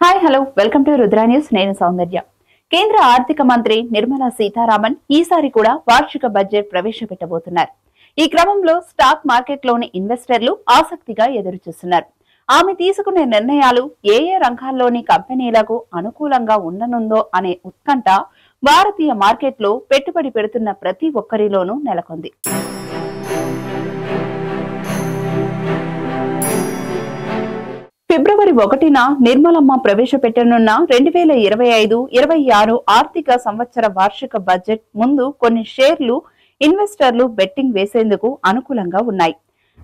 Hi hello welcome to Rudra news. నేను సౌందర్య. కేంద్ర ఆర్థిక మంత్రి నిర్మలా సీతారామన్ ఈసారి కూడా వార్షిక బడ్జెట్ ప్రవేశపెట్టబోతున్నారు. ఈ క్రమంలో స్టాక్ మార్కెట్లోని ఇన్వెస్టర్లు ఆసక్తిగా ఎదురుచూస్తున్నారు. ఆమె తీసుకునే నిర్ణయాలు ఏ రంగాల్లోని కంపెనీలకు అనుకూలంగా ఉండనుందో అనే ఉత్కంఠ భారతీయ మార్కెట్లో పెట్టుబడి పెడుతున్న ప్రతి ఒక్కరిలోనూ నెలకొంది. ఫిబ్రవరి 1న నిర్మలమ్మ ప్రవేశపెట్టనున్న 2025-26 ఆర్థిక సంవత్సర వార్షిక బడ్జెట్ ముందు కొన్ని షేర్లు ఇన్వెస్టర్లు బెట్టింగ్ వేసేందుకు అనుకూలంగా ఉన్నాయి.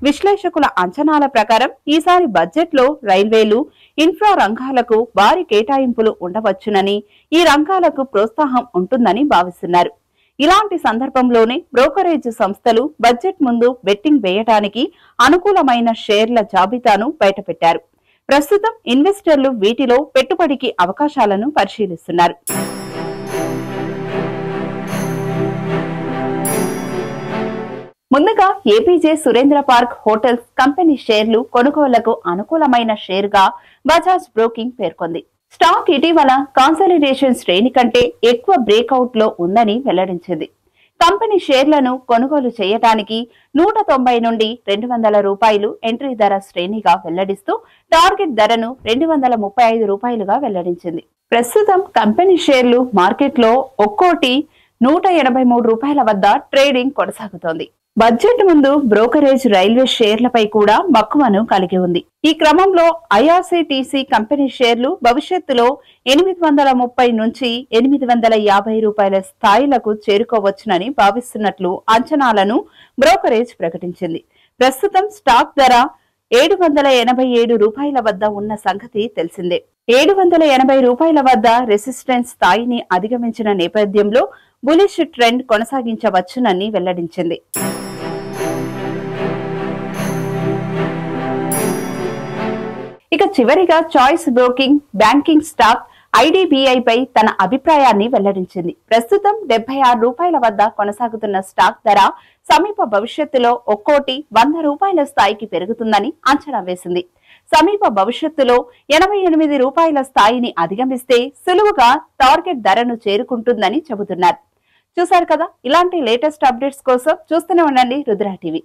విశ్లేషకుల అంచనాల ప్రకారం ఈసారి బడ్జెట్లో రైల్వేలు, ఇన్ఫ్రా రంగాలకు భారీ కేటాయింపులు ఉండవచ్చునని, ఈ రంగాలకు ప్రోత్సాహం ఉంటుందని భావిస్తున్నారు. ఇలాంటి సందర్భంలోనే బ్రోకరేజ్ సంస్థలు బడ్జెట్ ముందు బెట్టింగ్ వేయడానికి అనుకూలమైన షేర్ల జాబితాను బయటపెట్టారు. ప్రస్తుతం ఇన్వెస్టర్లు వీటిలో పెట్టుబడికి అవకాశాలను పరిశీలిస్తున్నారు. ముందుగా APJ Surendra park hotels company షేర్లు కొనుగోళ్లకు అనుకూలమైన షేర్గా బజాజ్ బ్రోకింగ్ పేర్కొంది. స్టాక్ ఇటీవల కాన్సాలిడేషన్ శ్రేణి కంటే ఎక్కువ బ్రేక్అవుట్ లో ఉందని వెల్లడించింది. కంపెనీ షేర్లను కొనుగోలు చేయడానికి 190 నుండి 200 రూపాయలు ఎంట్రీ ధర శ్రేణిగా వెల్లడిస్తూ టార్గెట్ ధరను 235 రూపాయలుగా వెల్లడించింది. ప్రస్తుతం కంపెనీ షేర్లు మార్కెట్లో ఒక్కోటి 183 రూపాయల వద్ద ట్రేడింగ్ కొనసాగుతోంది. బడ్జెట్ ముందు బ్రోకరేజ్ రైల్వే షేర్లపై కూడా మక్కువను కలిగి ఉంది. ఈ క్రమంలో ఐఆర్సీటీసీ కంపెనీ షేర్లు భవిష్యత్తులో 830 నుంచి 850 రూపాయల స్థాయిలకు చేరుకోవచ్చునని భావిస్తున్నట్లు అంచనాలను బ్రోకరేజ్ ప్రకటించింది. ప్రస్తుతం స్టాక్ ధర 787 రూపాయల వద్ద ఉన్న సంగతి తెలిసిందే. 780 రూపాయల వద్ద రెసిస్టెన్స్ స్థాయిని అధిగమించిన నేపథ్యంలో బులిష్ ట్రెండ్ కొనసాగించవచ్చునని వెల్లడించింది. ఇక చివరిగా choice broking banking stock IDBI పై తన అభిప్రాయాన్ని వెల్లడించింది. ప్రస్తుతం 76 రూపాయల వద్ద కొనసాగుతున్న స్టాక్ ధర సమీప భవిష్యత్తులో ఒక్కోటి 100 రూపాయల స్థాయికి పెరుగుతుందని అంచనా వేసింది. సమీప భవిష్యత్తులో 88 రూపాయల స్థాయిని అధిగమిస్తే సులువుగా టార్గెట్ ధరను చేరుకుంటుందని చెబుతున్నారు. చూశారు కదా, ఇలాంటి లేటెస్ట్ అప్డేట్స్ కోసం చూస్తూనే ఉండండి రుద్ర టీవీ.